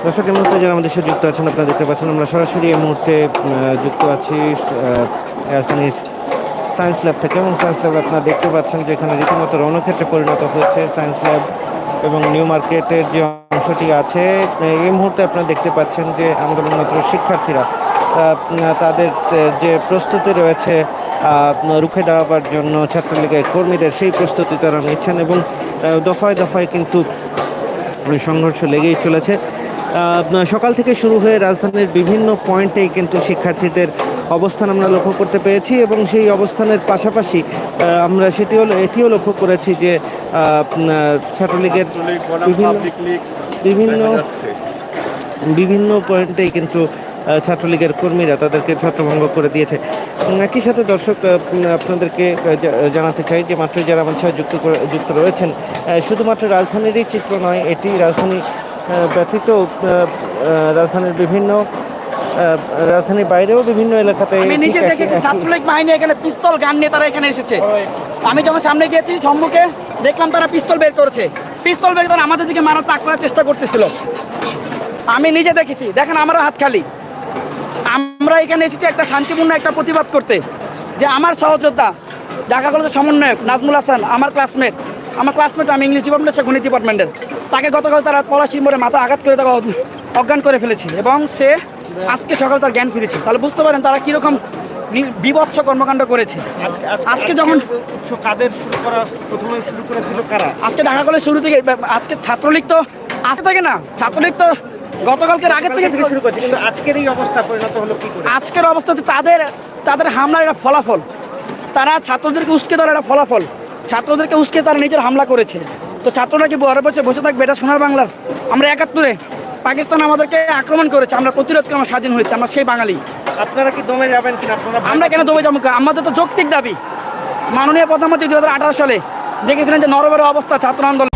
দর্শক এই মুহূর্তে যারা আমাদের সাথে যুক্ত আছেন আপনারা দেখতে পাচ্ছেন আমরা সরাসরি এই মুহূর্তে যুক্ত আছি রাজধানীর সায়েন্স ল্যাব থেকে, এবং সায়েন্স ল্যাব আপনারা দেখতে পাচ্ছেন যে এখানে রীতিমতো রণক্ষেত্রে পরিণত হয়েছে সায়েন্স ল্যাব এবং নিউ মার্কেটের যে অংশটি আছে। এই মুহূর্তে আপনারা দেখতে পাচ্ছেন যে আন্দোলনরত শিক্ষার্থীরা তাদের যে প্রস্তুতি রয়েছে রুখে দাঁড়াবার জন্য ছাত্রলীগের কর্মীদের, সেই প্রস্তুতি তারা নিচ্ছেন এবং দফায় দফায় কিন্তু সংঘর্ষ লেগেই চলেছে। সকাল থেকে শুরু হয়ে রাজধানীর বিভিন্ন পয়েন্টেই কিন্তু শিক্ষার্থীদের অবস্থান আমরা লক্ষ্য করতে পেরেছি, এবং সেই অবস্থানের পাশাপাশি আমরা এটিও লক্ষ্য করেছি যে ছাত্রলীগের বিভিন্ন পয়েন্টেই কিন্তু ছাত্রলীগের কর্মীরা তাদেরকে ছত্রভঙ্গ করে দিয়েছে। একই সাথে দর্শক আপনাদেরকে জানাতে চাই যে মাত্র যারা আমার সাথে যুক্ত রয়েছেন, শুধুমাত্র রাজধানীরই চিত্র নয়, এটি রাজধানী ব্যতীত রাজধানীর রাজধানীর বাইরেও বিভিন্ন এলাকাতে ছাত্রলীগ বাহিনী এখানে পিস্তল গান নিয়ে তারা এখানে এসেছে। আমি যখন সামনে গিয়েছি সম্মুখে দেখলাম তারা পিস্তল বের করেছে, পিস্তল বের করে আমাদের দিকে মারার তাক করার চেষ্টা করতেছিল। আমি নিজে দেখেছি, দেখেন আমারও হাত খালি। আমরা এখানে এসেছি একটা শান্তিপূর্ণ একটা প্রতিবাদ করতে, যে আমার সহযোদ্ধা ঢাকা কলেজের সমন্বয়ক নাজমুল হাসান আমার ক্লাসমেট আমি ইংলিশ ডিপার্টমেন্টের, সে গণিত ডিপার্টমেন্টের, তাকে গতকাল তারা পলাশির মোড়ে মাথা আঘাত করে তাকে অজ্ঞান করে ফেলেছে, এবং সে আজকে সকালে তার জ্ঞান ফিরেছে। তাহলে বুঝতে পারেন তারা কীরকম বিভৎস কর্মকাণ্ড করেছে। আজকে যখন আজকে ঢাকা কলেজ শুরু থেকে, আজকে ছাত্রলীগ তো আজ থেকে না, ছাত্রলীগ তো গতকালকের আগে থেকে শুরু করছে, কিন্তু আজকের এই অবস্থা পরিণত হলো কি করে? আজকের অবস্থা হচ্ছে তাদের হামলার একটা ফলাফল, তারা ছাত্রদেরকে উস্কে দেওয়ার একটা ফলাফল, ছাত্রদেরকে উস্কে তারা নিজের হামলা করেছে। তো ছাত্ররা কি বসে থাকবে? এটা সোনার বাংলার। আমরা ৭১-এ পাকিস্তান আমাদেরকে আক্রমণ করেছে, আমরা প্রতিরোধ করে আমরা স্বাধীন হয়েছে, আমরা সেই বাঙালি। আপনারা কি দমে যাবেন কিনা? আমরা কেন দমে যাবো? আমাদের তো যৌক্তিক দাবি। মাননীয় প্রধানমন্ত্রী ২০১৮ সালে দেখেছিলেন যে নরবের অবস্থা ছাত্র আন্দোলন